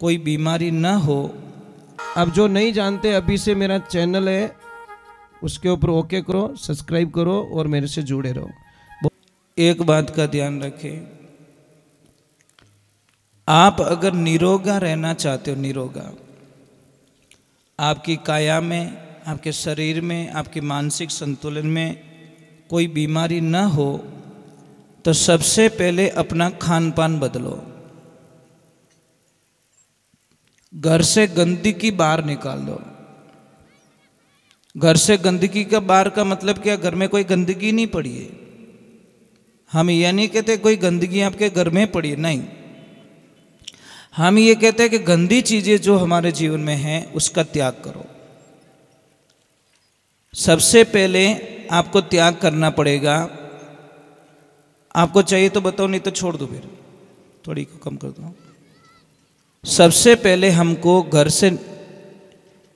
कोई बीमारी न हो। अब जो नहीं जानते, अभी से मेरा चैनल है, उसके ऊपर ओके करो, सब्सक्राइब करो और मेरे से जुड़े रहो। एक बात का ध्यान रखें, आप अगर निरोगा रहना चाहते हो, निरोगा आपकी काया में, आपके शरीर में, आपके मानसिक संतुलन में कोई बीमारी न हो, तो सबसे पहले अपना खान पान बदलो। घर से गंदगी बाहर निकाल दो। घर से गंदगी का बाहर का मतलब क्या? घर में कोई गंदगी नहीं पड़ी है। हम यह नहीं कहते कोई गंदगी आपके घर में पड़ी है, नहीं। हम ये कहते हैं कि गंदी चीजें जो हमारे जीवन में हैं उसका त्याग करो। सबसे पहले आपको त्याग करना पड़ेगा। आपको चाहिए तो बताओ, नहीं तो छोड़ दो, फिर थोड़ी को कम कर दो। सबसे पहले हमको घर से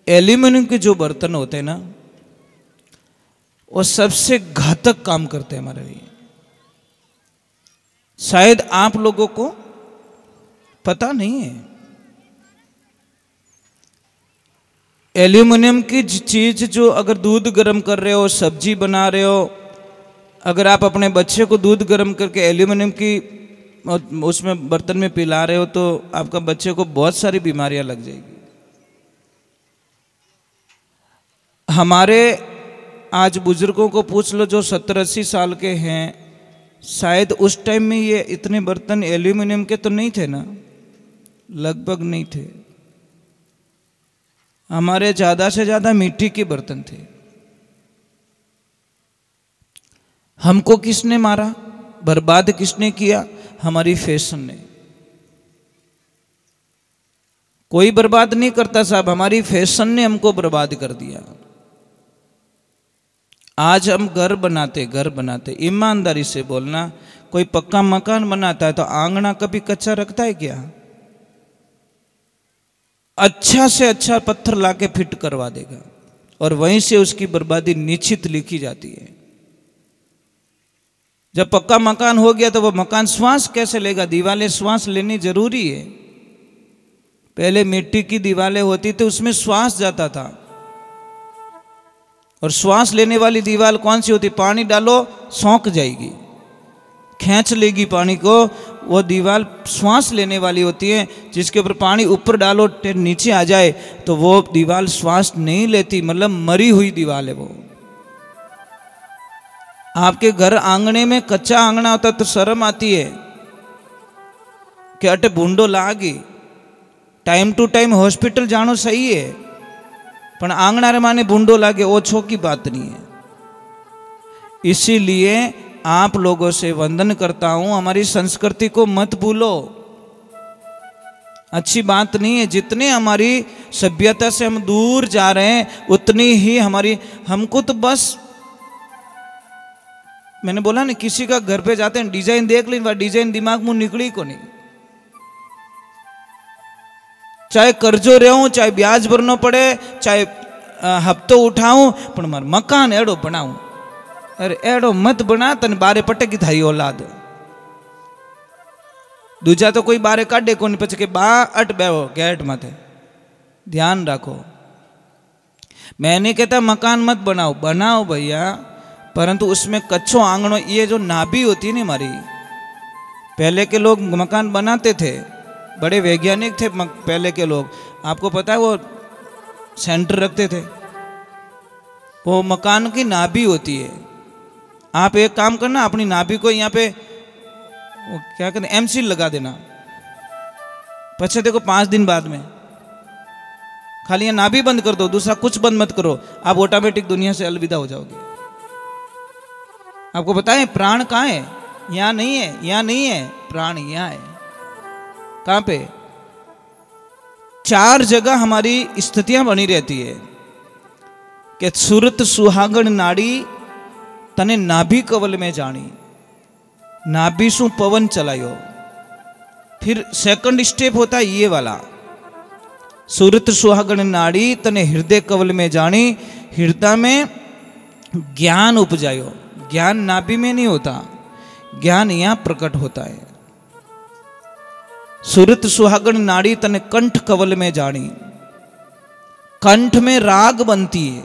एल्यूमिनियम के जो बर्तन होते हैं ना, वो सबसे घातक काम करते हैं हमारे लिए। शायद आप लोगों को पता नहीं है। एल्यूमिनियम की चीज जो, अगर दूध गर्म कर रहे हो, सब्जी बना रहे हो, अगर आप अपने बच्चे को दूध गर्म करके एल्यूमिनियम की उसमें बर्तन में पिला रहे हो, तो आपका बच्चे को बहुत सारी बीमारियां लग जाएगी। हमारे आज बुजुर्गों को पूछ लो जो 70-80 साल के हैं, शायद उस टाइम में ये इतने बर्तन एल्यूमिनियम के तो नहीं थे ना, लगभग नहीं थे। हमारे ज्यादा से ज्यादा मिट्टी के बर्तन थे। हमको किसने मारा, बर्बाद किसने किया? हमारी फैशन ने। कोई बर्बाद नहीं करता साहब, हमारी फैशन ने हमको बर्बाद कर दिया। आज हम घर बनाते, ईमानदारी से बोलना, कोई पक्का मकान बनाता है तो आंगना कभी कच्चा रखता है क्या? अच्छा से अच्छा पत्थर लाके फिट करवा देगा, और वहीं से उसकी बर्बादी निश्चित लिखी जाती है। जब पक्का मकान हो गया तो वो मकान श्वास कैसे लेगा? दीवारें श्वास लेनी जरूरी है। पहले मिट्टी की दीवारें होती थी, उसमें श्वास जाता था। और श्वास लेने वाली दीवार कौन सी होती? पानी डालो सौंक जाएगी, खींच लेगी पानी को। वो दीवार श्वास लेने वाली होती है, जिसके ऊपर पानी ऊपर डालो नीचे आ जाए तो वो दीवार श्वास नहीं लेती, मतलब मरी हुई दीवार है वो। आपके घर आंगने में कच्चा आंगना होता तो शर्म आती है कि अटे भूंडो लागी। टाइम टू टाइम हॉस्पिटल जानो सही है, पर आंगना रे माने भूंडो लागे वो छो की बात नहीं है। इसीलिए आप लोगों से वंदन करता हूं, हमारी संस्कृति को मत भूलो। अच्छी बात नहीं है। जितने हमारी सभ्यता से हम दूर जा रहे हैं, उतनी ही हमको तो बस, मैंने बोला ना, किसी का घर पे जाते हैं डिजाइन देख ली, वह डिजाइन दिमाग में निकली को नहीं। चाहे कर्जो रहूं, चाहे ब्याज भरना पड़े, चाहे हफ्तो उठाऊं, पर मार मकान एड़ो बनाऊं। अरे एड़ो मत बना, तन बारे पटकी थाई औलाद। दूजा तो कोई बारे काटे को नहीं, पछके बा अट बेवो गेट माथे। ध्यान रखो, मैं नहीं कहता मकान मत बनाओ, बनाओ भैया, परंतु उसमें कच्चो आंगनो, ये जो नाभि होती है ना हमारी, पहले के लोग मकान बनाते थे, बड़े वैज्ञानिक थे पहले के लोग। आपको पता है वो सेंटर रखते थे, वो मकान की नाभि होती है। आप एक काम करना, अपनी नाभि को यहाँ पे वो क्या कहते हैं, एमसील लगा देना। पछे देखो 5 दिन बाद में खाली यहाँ नाभि बंद कर दो, दूसरा कुछ बंद मत करो, आप ऑटोमेटिक दुनिया से अलविदा हो जाओगे। आपको पता है प्राण कहाँ है? यहाँ नहीं है, यहाँ नहीं है, प्राण यहाँ है। कहाँ पे? 4 जगह हमारी स्थितियां बनी रहती है कि सुरत सुहागण नाड़ी तने नाभि कवल में जानी, नाभि सु पवन चलायो। फिर सेकंड स्टेप होता है ये वाला, सुरत सुहागण नाड़ी तने हृदय कवल में जानी, हृदय में ज्ञान उपजायो। ज्ञान नाभि में नहीं होता, ज्ञान यहां प्रकट होता है। सुरत सुहागण नाड़ी तने कंठ कवल में जानी, कंठ में राग बनती है।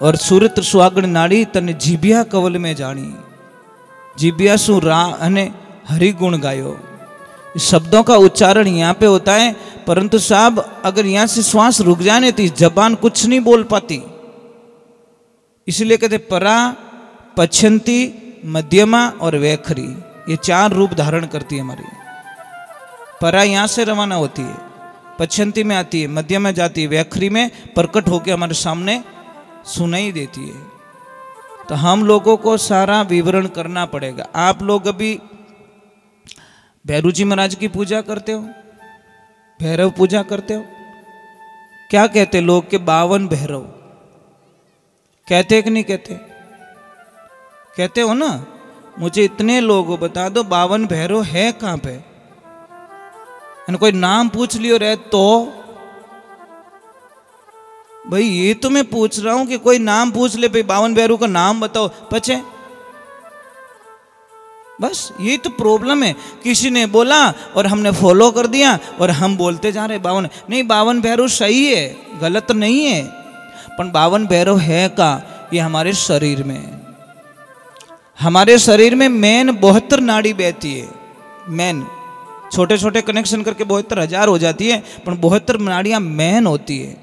और सुरत सुहागण नाड़ी तने जीबिया कवल में जानी, जीबिया सु रा अने हरि गुण गायो। शब्दों का उच्चारण यहाँ पे होता है, परंतु साहब अगर यहाँ से श्वास रुक जाने तो जबान कुछ नहीं बोल पाती। इसलिए कहते परा, पछंती, मध्यमा और वैखरी, ये 4 रूप धारण करती है हमारी। परा यहाँ से रवाना होती है, पछंती में आती है, मध्य में जाती है, वैखरी में प्रकट होकर हमारे सामने सुनाई देती है। तो हम लोगों को सारा विवरण करना पड़ेगा। आप लोग अभी भैरू जी महाराज की पूजा करते हो, भैरव पूजा करते हो, क्या कहते लोग के 52 भैरव कहते कि नहीं कहते? कहते हो ना? मुझे इतने लोग बता दो 52 भैरव है कहां पे? कोई नाम पूछ लियो रे तो भाई ये तो मैं पूछ रहा हूं कि कोई नाम पूछ ले, भाई 52 भैरव का नाम बताओ, पचे बस यही तो प्रॉब्लम है। किसी ने बोला और हमने फॉलो कर दिया और हम बोलते जा रहे 52 नहीं। 52 भैरव सही है, गलत नहीं है, पर 52 भैरव है का ये हमारे शरीर में, हमारे शरीर में मेन 72 नाड़ी बहती है। मेन छोटे छोटे कनेक्शन करके 72,000 हो जाती है, पर 72 नाड़ियां मेन होती है।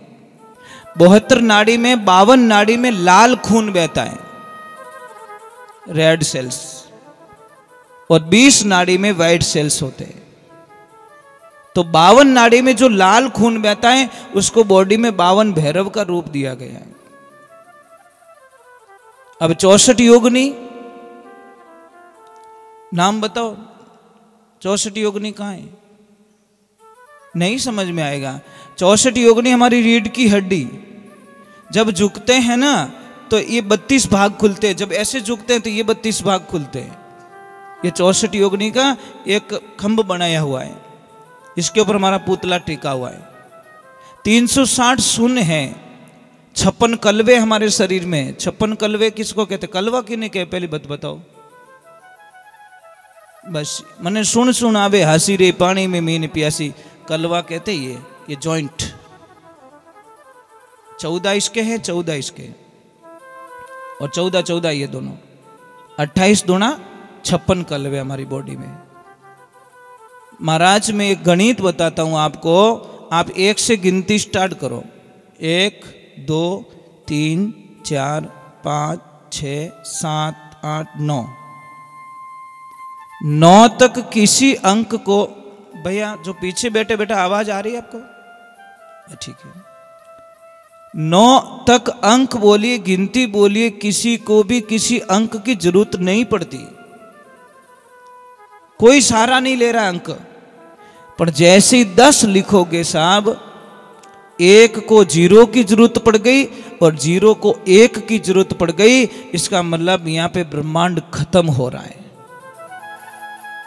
72 नाड़ी में 52 नाड़ी में लाल खून बहता है, रेड सेल्स, और 20 नाड़ी में व्हाइट सेल्स होते हैं। तो 52 नाड़ी में जो लाल खून बहता है उसको बॉडी में 52 भैरव का रूप दिया गया है। अब 64 योगिनी नाम बताओ, 64 योगिनी कहां है? नहीं समझ में आएगा। 64 योगिनी हमारी रीढ़ की हड्डी, जब झुकते हैं ना तो ये 32 भाग खुलते हैं, जब ऐसे झुकते हैं तो ये 32 भाग खुलते हैं। ये 64 योगिनी का एक खंभ बनाया हुआ है, इसके ऊपर हमारा पुतला टिका हुआ है। 360 शून्य है, 56 कलवे हमारे शरीर में। 56 कलवे किसको कहते? कलवा किन्हें कहे पहली बात बताओ? बस मने सुन सुन आवे हंसी रे पानी में मीन प्यासी, कलवा कहते ये जॉइंट। 14 इसके हैं, 14 इसके, और 14 ये दोनों, 28 दूना 56 कलवे हमारी बॉडी में। महाराज मैं एक गणित बताता हूं आपको, आप 1 से गिनती स्टार्ट करो। 1 2 3 4 5 6 7 8 9 9 तक किसी अंक को, भैया जो पीछे बैठे बैठे आवाज आ रही है आपको? ठीक है। 9 तक अंक बोलिए, गिनती बोलिए, किसी को भी किसी अंक की जरूरत नहीं पड़ती, कोई सहारा नहीं ले रहा अंक। पर जैसे ही 10 लिखोगे साहब, 1 को 0 की जरूरत पड़ गई और 0 को 1 की जरूरत पड़ गई, इसका मतलब यहां पे ब्रह्मांड खत्म हो रहा है।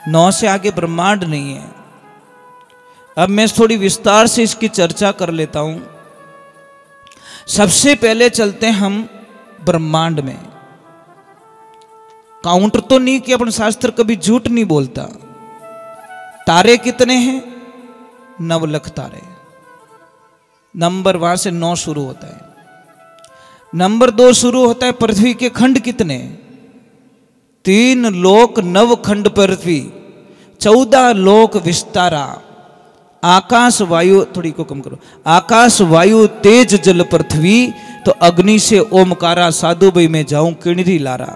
9 से आगे ब्रह्मांड नहीं है। अब मैं थोड़ी विस्तार से इसकी चर्चा कर लेता हूं। सबसे पहले चलते हैं हम ब्रह्मांड में। काउंटर तो नहीं कि अपन शास्त्र कभी झूठ नहीं बोलता। तारे कितने हैं? 9 लाख तारे। नंबर वहां से 9 शुरू होता है। नंबर 2 शुरू होता है पृथ्वी के खंड कितने? 3 लोक 9 खंड पृथ्वी, 14 लोक विस्तारा। आकाश वायु, थोड़ी को कम करो, आकाश वायु तेज जल पृथ्वी, तो अग्नि से ओमकारा, साधु भाई में जाऊं किणरी लारा।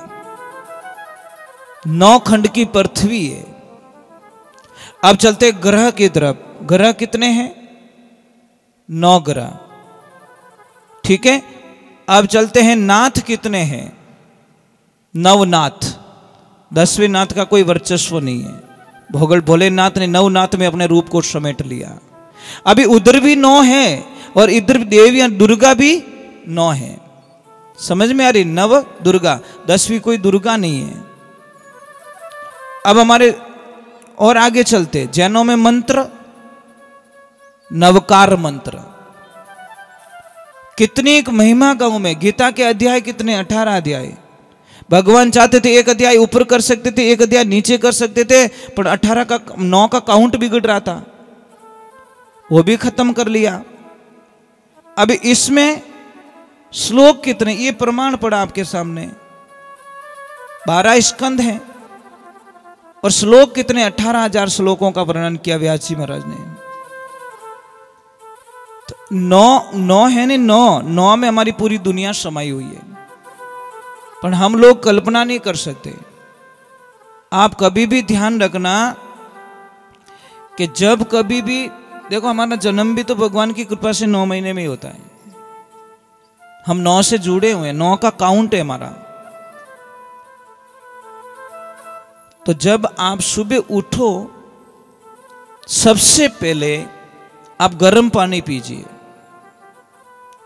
9 खंड की पृथ्वी है। अब चलते ग्रह की तरफ। ग्रह कितने हैं? 9 ग्रह। ठीक है। अब चलते हैं नाथ कितने हैं? 9 नाथ। 10वें नाथ का कोई वर्चस्व नहीं है। भोलेनाथ ने 9 नाथ में अपने रूप को समेट लिया। अभी उधर भी 9 है और इधर देवियां दुर्गा भी 9 है। समझ में आ रही? 9 दुर्गा, 10वीं कोई दुर्गा नहीं है। अब हमारे और आगे चलते, जैनों में मंत्र नवकार मंत्र। कितनी एक महिमा गांव में, गीता के अध्याय कितने? 18 अध्याय। भगवान चाहते थे 1 अध्याय ऊपर कर सकते थे, 1 अध्याय नीचे कर सकते थे, पर 9 का काउंट बिगड़ रहा था, वो भी खत्म कर लिया। अब इसमें श्लोक कितने, ये प्रमाण पड़ा आपके सामने, 12 स्कंद हैं और श्लोक कितने, 18,000 श्लोकों का वर्णन किया व्यास जी महाराज ने। तो 9 है नहीं, 9 में हमारी पूरी दुनिया समाई हुई है, पर हम लोग कल्पना नहीं कर सकते। आप कभी भी ध्यान रखना कि जब कभी भी देखो, हमारा जन्म भी तो भगवान की कृपा से 9 महीने में ही होता है। हम 9 से जुड़े हुए हैं, 9 का काउंट है हमारा। तो जब आप सुबह उठो, सबसे पहले आप गर्म पानी पीजिए,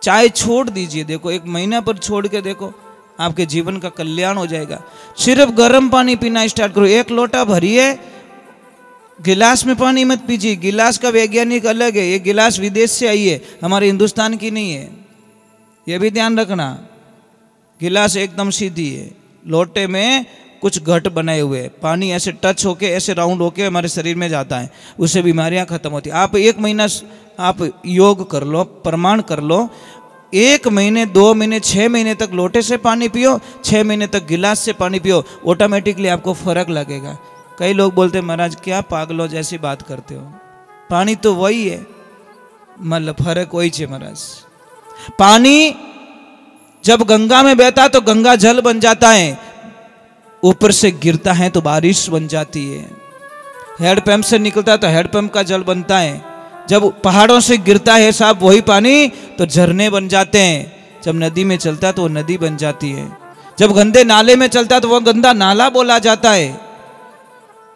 चाय छोड़ दीजिए। देखो 1 महीना पर छोड़ के देखो, आपके जीवन का कल्याण हो जाएगा। सिर्फ गर्म पानी पीना स्टार्ट करो, 1 लोटा भरिए, गिलास में पानी मत पीजिए। गिलास का वैज्ञानिक अलग है, ये गिलास विदेश से आई है, हमारे हिंदुस्तान की नहीं है, ये भी ध्यान रखना। गिलास एकदम सीधी है, लोटे में कुछ घट बनाए हुए, पानी ऐसे टच होके, ऐसे राउंड होके हमारे शरीर में जाता है, उससे बीमारियां खत्म होती है। आप 1 महीना आप योग कर लो, प्रमाण कर लो, 1 महीने 2 महीने 6 महीने तक लोटे से पानी पियो, 6 महीने तक गिलास से पानी पियो, ऑटोमेटिकली आपको फर्क लगेगा। कई लोग बोलते महाराज क्या पागलों जैसी बात करते हो, पानी तो वही है, मतलब फर्क वही है महाराज। पानी जब गंगा में बहता तो गंगा जल बन जाता है, ऊपर से गिरता है तो बारिश बन जाती है। हैंडपंप से निकलता है तो हैंडपंप का जल बनता है। जब पहाड़ों से गिरता है साहब वही पानी तो झरने बन जाते हैं। जब नदी में चलता है तो वो नदी बन जाती है। जब गंदे नाले में चलता है तो वो गंदा नाला बोला जाता है।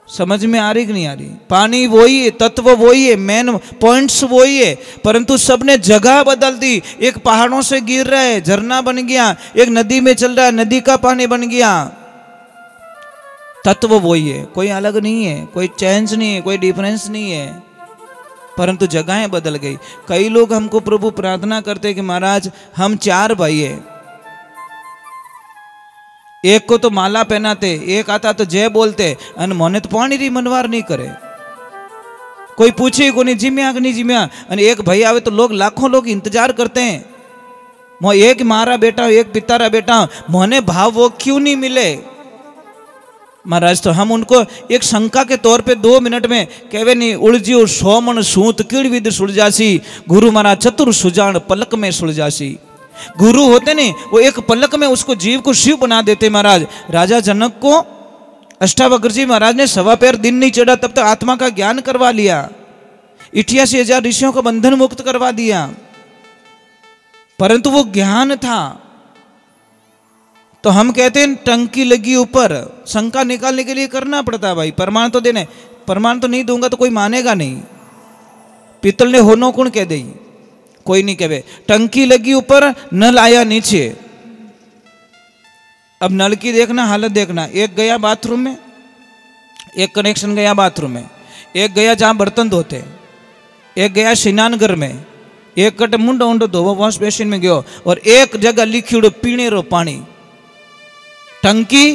समझ में आ रही कि नहीं आ रही? पानी वही है, तत्व वही है, मेन पॉइंट्स वही है, परंतु सबने जगह बदल दी। एक पहाड़ों से गिर रहा है झरना बन गया, एक नदी में चल रहा है नदी का पानी बन गया। तत्व वही है, कोई अलग नहीं है, कोई चेंज नहीं है, कोई डिफरेंस नहीं है, परंतु जगहें बदल गई। कई लोग हमको प्रभु प्रार्थना करते कि महाराज हम 4 भाई है, एक को तो माला पहनाते, एक आता तो जय बोलते, अन मोने तो पानी री मनवार नहीं करे, कोई पूछे को नहीं जिम्या कि नहीं जिम्या। अन एक भाई आवे तो लोग लाखों लोग इंतजार करते हैं, मो एक मारा बेटा एक पितारा बेटा, मोने भाव वो क्यों नहीं मिले महाराज। तो हम उनको एक शंका के तौर पे 2 मिनट में कहवे नहीं, उलझियो 100 मन सूत किड़ विद सुलझासी, गुरु महाराज चतुर सुजान पलक में सुलझासी। गुरु होते नहीं, वो एक पलक में उसको जीव को शिव बना देते महाराज। राजा जनक को अष्टावक्र जी महाराज ने 1.25 पैर दिन नहीं चढ़ा तब तक आत्मा का ज्ञान करवा लिया, 88,000 ऋषियों का बंधन मुक्त करवा दिया, परंतु वो ज्ञान था। तो हम कहते हैं टंकी लगी ऊपर, शंका निकालने के लिए करना पड़ता है भाई, प्रमाण तो देने, प्रमाण तो नहीं दूंगा तो कोई मानेगा नहीं। पीतल ने होनो कौन कह दे, कोई नहीं कहे। टंकी लगी ऊपर, नल आया नीचे। अब नल की देखना हालत देखना, एक गया बाथरूम में, एक कनेक्शन गया बाथरूम में, एक गया जहां बर्तन धोते, एक गया स्नानघर में, एक कट मुंडो उंडो धोवो वॉश बेसिन में गयो, और एक जगह लिक्विड पीने रो पानी। टंकी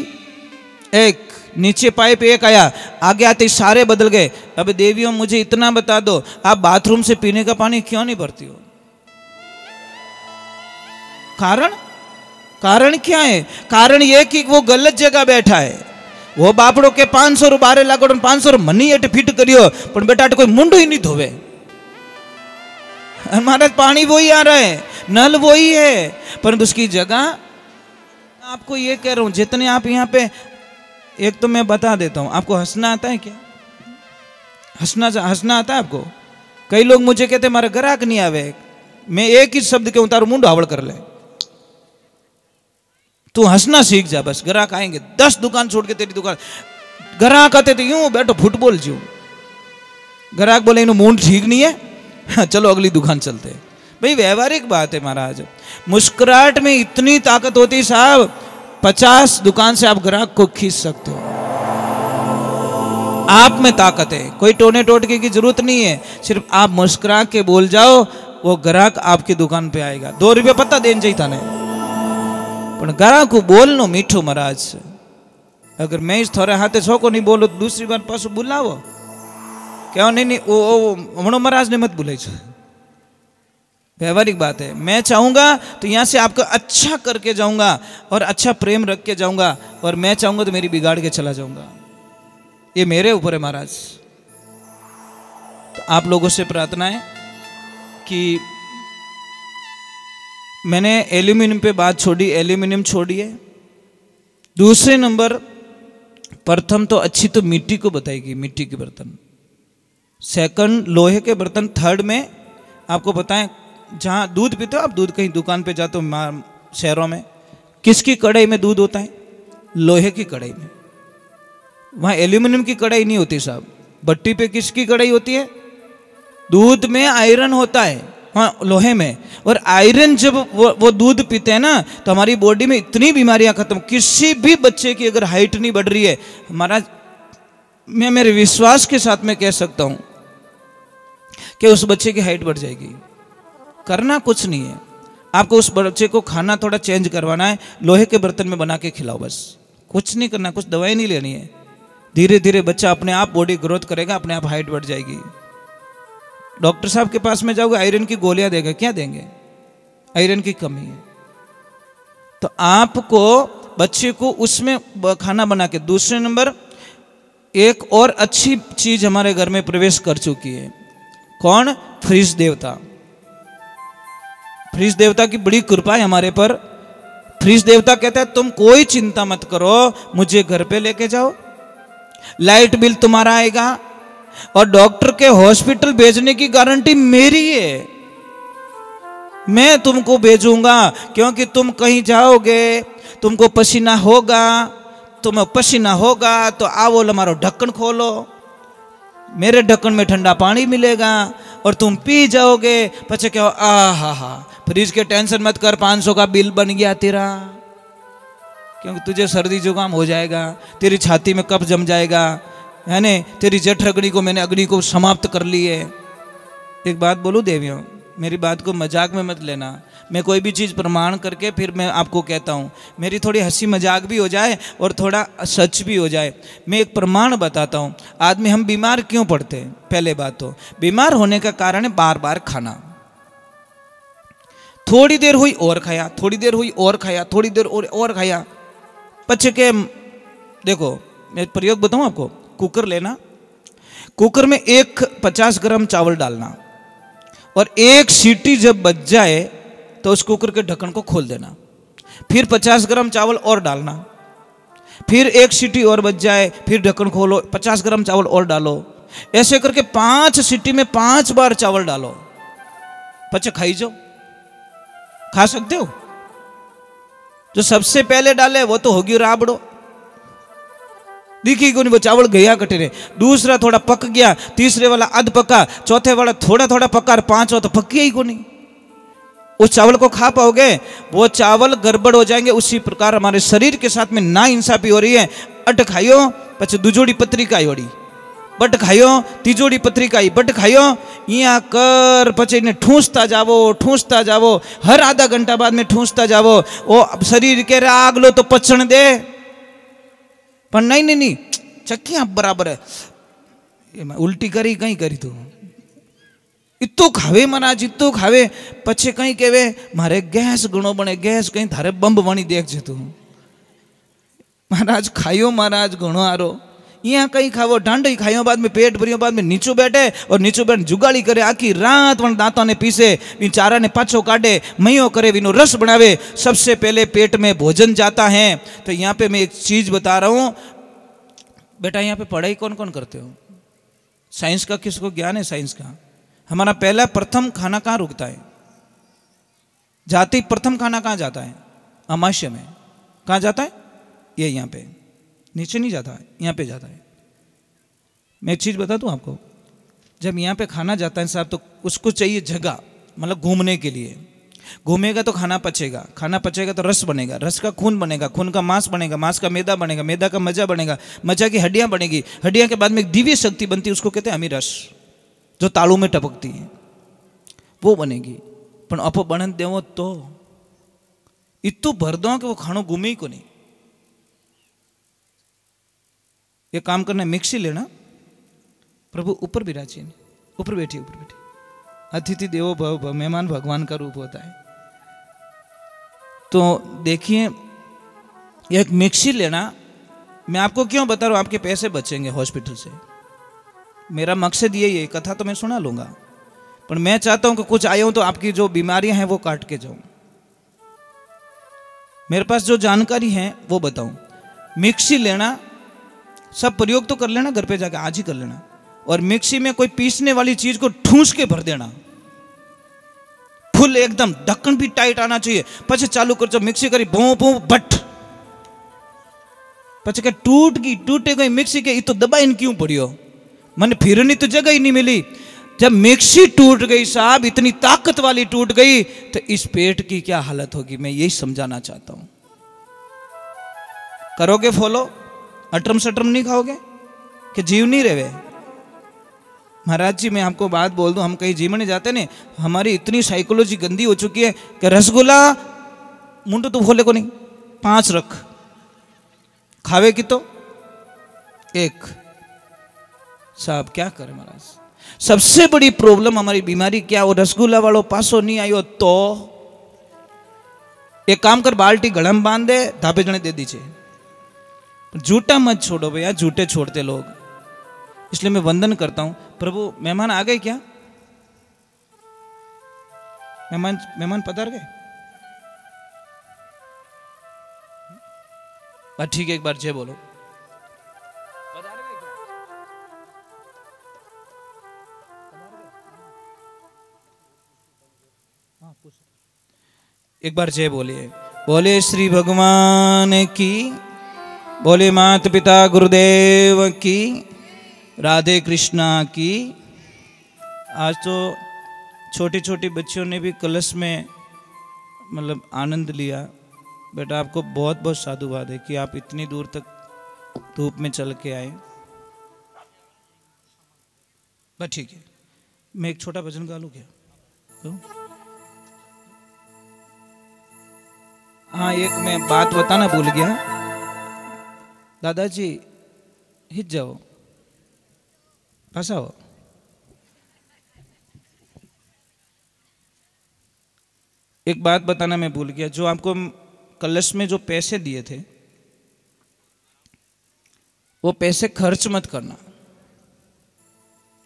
एक, नीचे पाइप एक आया, आगे आते सारे बदल गए। अब देवियों मुझे इतना बता दो, आप बाथरूम से पीने का पानी क्यों नहीं भरती हो? कारण क्या है? कारण यह कि वो गलत जगह बैठा है। वो बापड़ो के 500 रू 12 लाख 500 मनी एट फिट करियो, पर बेटा कोई मुंडो ही नहीं धोवे। हमारा पानी वही आ रहा है, नल वही है, परंतु उसकी जगह। आपको ये कह रहा हूं, जितने आप यहाँ पे, एक तो मैं बता देता हूं, आपको हंसना आता है क्या? हंसना आता है आपको? कई लोग मुझे कहते हमारा ग्राहक नहीं आवे, मैं एक ही शब्द के तारू मुंड हावड़ कर ले, तू हंसना सीख जा, बस ग्राहक आएंगे। 10 दुकान छोड़ के तेरी दुकान, ग्राहक आते तो यूं बैठो फुटबॉल जीव, ग्राहक बोले इन्हों मुंड ठीक नहीं है, चलो अगली दुकान चलते। भाई व्यवहारिक बात है महाराज, मुस्कुराहट में इतनी ताकत होती साहब, 50 दुकान से आप ग्राहक को खींच सकते हो। आप में ताकत है, कोई टोने टोटके की जरूरत नहीं है, सिर्फ आप मुस्कुरा के बोल जाओ, वो ग्राहक आपकी दुकान पे आएगा। 2 रुपये पता देन चाहिए था ने, पण गारा को बोलनो मीठो महाराज। अगर मैं इस थोड़े हाथे छोको नहीं बोलो तो दूसरी बार पासो बुलावो क्या नहीं नहीं वो हमणो महाराज ने मत बुलाई छे। व्यवहारिक बात है। मैं चाहूंगा तो यहाँ से आपको अच्छा करके जाऊंगा और अच्छा प्रेम रख के जाऊंगा, और मैं चाहूंगा तो मेरी बिगाड़ के चला जाऊंगा। ये मेरे ऊपर है महाराज। तो आप लोगों से प्रार्थना है कि मैंने एल्यूमिनियम पे बात छोड़ी, एल्यूमिनियम छोड़िए। दूसरे नंबर, प्रथम तो अच्छी तो मिट्टी को बताएगी, मिट्टी के बर्तन। सेकंड लोहे के बर्तन। थर्ड में आपको बताएं, जहाँ दूध पीते हो आप, दूध कहीं दुकान पे जाते हो शहरों में, किसकी कढ़ाई में दूध होता है? लोहे की कढ़ाई में। वहाँ एल्यूमिनियम की कढ़ाई नहीं होती साहब। भट्टी पे किसकी कढ़ाई होती है? दूध में आयरन होता है, हाँ लोहे में। और आयरन जब वो दूध पीते हैं ना तो हमारी बॉडी में इतनी बीमारियां खत्म। किसी भी बच्चे की अगर हाइट नहीं बढ़ रही है, हमारा, मैं मेरे विश्वास के साथ में कह सकता हूं कि उस बच्चे की हाइट बढ़ जाएगी। करना कुछ नहीं है, आपको उस बच्चे को खाना थोड़ा चेंज करवाना है, लोहे के बर्तन में बना के खिलाओ बस। कुछ नहीं करना, कुछ दवाई नहीं लेनी है। धीरे धीरे बच्चा अपने आप बॉडी ग्रोथ करेगा, अपने आप हाइट बढ़ जाएगी। डॉक्टर साहब के पास में जाओगे, आयरन की गोलियां देगा, क्या देंगे? आयरन की कमी है। तो आपको बच्चे को उसमें खाना बना के। दूसरे नंबर, एक और अच्छी चीज हमारे घर में प्रवेश कर चुकी है। कौन? फ्रिज देवता। फ्रिज देवता की बड़ी कृपा है हमारे पर। फ्रिज देवता कहता है तुम कोई चिंता मत करो, मुझे घर पे लेके जाओ, लाइट बिल तुम्हारा आएगा और डॉक्टर के हॉस्पिटल भेजने की गारंटी मेरी है। मैं तुमको भेजूंगा, क्योंकि तुम कहीं जाओगे, तुमको पसीना होगा, तुम्हें पसीना होगा तो आओ हमारा ढक्कन खोलो, मेरे ढक्कन में ठंडा पानी मिलेगा और तुम पी जाओगे। पचे क्या, आ हा, फ्रिज के टेंशन मत कर, 500 का बिल बन गया तेरा, क्योंकि तुझे सर्दी जुकाम हो जाएगा, तेरी छाती में कफ जम जाएगा, है ने, तेरी जठ अग्नि को मैंने अग्नि को समाप्त कर ली है। एक बात बोलूं देवियों, मेरी बात को मजाक में मत लेना। मैं कोई भी चीज़ प्रमाण करके फिर मैं आपको कहता हूँ, मेरी थोड़ी हंसी मजाक भी हो जाए और थोड़ा सच भी हो जाए। मैं एक प्रमाण बताता हूँ। आदमी हम बीमार क्यों पड़ते हैं? पहले बात तो बीमार होने का कारण है बार बार खाना। थोड़ी देर हुई और खाया, थोड़ी देर हुई और खाया, थोड़ी देर और खाया। पचे के देखो, मैं प्रयोग बताऊँ आपको। कुकर लेना, कुकर में 50 ग्राम चावल डालना और एक सीटी जब बज जाए तो उस कुकर के ढक्कन को खोल देना। फिर 50 ग्राम चावल और डालना, फिर एक सीटी और बज जाए, फिर ढक्कन खोलो, 50 ग्राम चावल और डालो। ऐसे करके 5 सीटी में 5 बार चावल डालो। पचे खाई जाओ, खा सकते हो। जो सबसे पहले डाले वो तो होगी राबड़ो, दिखी को नहीं, वो चावल गया कटे ने। दूसरा थोड़ा पक गया, तीसरे वाला अध पका, चौथे वाला थोड़ा थोड़ा पका, और 5वां तो पकिया ही को नहीं। उस चावल को खा पाओगे? वो चावल गड़बड़ हो जाएंगे। उसी प्रकार हमारे शरीर के साथ में ना इंसाफी हो रही है। अट खाइयो, पचे दूजोड़ी पत्रिका ओड़ी, बट खाइयो, तीजोड़ी पत्रिका बट खाइयो, यहाँ कर पचे इन्हें ठूसता जावो, हर आधा घंटा बाद में ठूसता जावो। वो शरीर के आग लो तो पचन दे, पर नहीं चक्कियां बराबर है। उल्टी करी कहीं करी तू इतो खावे महाराज, इतो खावे, पछे कहीं कहवे मारे गैस घणो बने, गैस कहीं थारे बंब बनी देख तू। महाराज खाइयो, महाराज घणो आरो, यहाँ कहीं खावो, ढांडी खाइयो, बाद में पेट भरियो, बाद में नीचो बैठे और नीचो बैठ जुगाड़ी करे, आखी रात वन दांतों ने पीसे, इन चारा ने पाछो काटे, मयो करे, विनो रस बनावे। सबसे पहले पेट में भोजन जाता है। तो यहाँ पे मैं एक चीज बता रहा हूँ बेटा, यहाँ पे पढ़ाई कौन कौन करते हो? साइंस का किसको ज्ञान है? साइंस का हमारा पहला प्रथम खाना कहाँ रुकता है? जाति प्रथम खाना कहाँ जाता है? अमावस्या में। कहाँ जाता है? ये यहाँ पे, नीचे नहीं जाता है, यहाँ पे जाता है। मैं एक चीज बता दूं आपको, जब यहाँ पे खाना जाता है साहब तो उसको चाहिए जगह, मतलब घूमने के लिए। घूमेगा तो खाना पचेगा, खाना पचेगा तो रस बनेगा, रस का खून बनेगा, खून का मांस बनेगा, मांस का मैदा बनेगा, मैदा का मजा बनेगा, मजा की हड्डियां बनेगी, हड्डियां के बाद में एक दिव्य शक्ति बनती है, उसको कहते हैं अमीरस, जो तालू में टपकती है, वो बनेगी। पण अपो बनन देवो तो इतो भर दो कि वो खानो घूमे ही को नहीं। ये काम करना, मिक्सी लेना, प्रभु ऊपर विराजी, ऊपर बैठी, ऊपर बैठी। अतिथि देवो भव भव, मेहमान भगवान का रूप होता है। तो देखिए, एक मिक्सी लेना, मैं आपको क्यों बता रहा हूं, आपके पैसे बचेंगे हॉस्पिटल से। मेरा मकसद यही है, कथा तो मैं सुना लूंगा, पर मैं चाहता हूं कि कुछ आया हूं तो आपकी जो बीमारियां हैं वो काट के जाऊं। मेरे पास जो जानकारी है वो बताऊं। मिक्सी लेना, सब प्रयोग तो कर लेना, घर पे जाके आज ही कर लेना, और मिक्सी में कोई पीसने वाली चीज को ठूस के भर देना, फुल एकदम, ढक्कन भी टाइट आना चाहिए। पछे चालू कर जो मिक्सी करी भो भो बट, पछे के टूट गई, टूटे गई मिक्सी के, तो दबाइन क्यों पड़ियो, मन फिरनी तो जगह ही नहीं मिली। जब मिक्सी टूट गई साहब, इतनी ताकत वाली टूट गई, तो इस पेट की क्या हालत होगी, मैं यही समझाना चाहता हूं। करोगे फॉलो, अटरम सटरम नहीं खाओगे कि जीव नहीं रहे। महाराज जी मैं आपको बात बोल दूं, हम कहीं जीवन नहीं जाते ने, हमारी इतनी साइकोलॉजी गंदी हो चुकी है कि रसगुल्ला मुंडो तो खोले को नहीं, 5 रख, खावे की तो 1। साहब क्या करें महाराज, सबसे बड़ी प्रॉब्लम हमारी बीमारी क्या, वो रसगुल्ला वालों पासो नहीं आयो तो एक काम कर, बाल्टी गड़म बांध दे, धापे जने दे दीजिए। झूठा मत छोड़ो भैया, झूठे छोड़ते लोग। इसलिए मैं वंदन करता हूं। प्रभु मेहमान आ गए क्या, मेहमान पधार गए? ठीक है, एक बार जय बोलो। एक बार जय बोलिए। बोले श्री भगवान की, बोले माता पिता गुरुदेव की, राधे कृष्णा की। आज तो छोटी छोटी बच्चियों ने भी कलश में मतलब आनंद लिया। बेटा आपको बहुत बहुत साधुवाद है कि आप इतनी दूर तक धूप में चल के आए। बस ठीक है, मैं एक छोटा भजन गा लूँ क्या? तो हाँ, एक मैं बात बताना भूल गया। दादाजी हिट जाओ, फंसाओ। एक बात बताना मैं भूल गया, जो आपको कलश में जो पैसे दिए थे वो पैसे खर्च मत करना।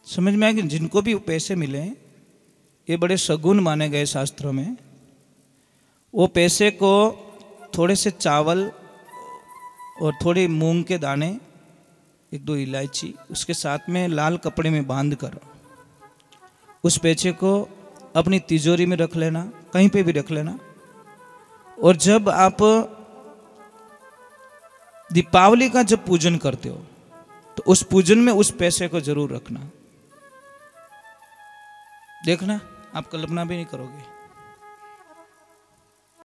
समझ में आया कि जिनको भी पैसे मिले ये बड़े सगुन माने गए शास्त्रों में। वो पैसे को थोड़े से चावल और थोड़ी मूंग के दाने, 1-2 इलायची, उसके साथ में लाल कपड़े में बांध कर उस पैसे को अपनी तिजोरी में रख लेना, कहीं पे भी रख लेना। और जब आप दीपावली का जब पूजन करते हो तो उस पूजन में उस पैसे को जरूर रखना। देखना आप कल्पना भी नहीं करोगे।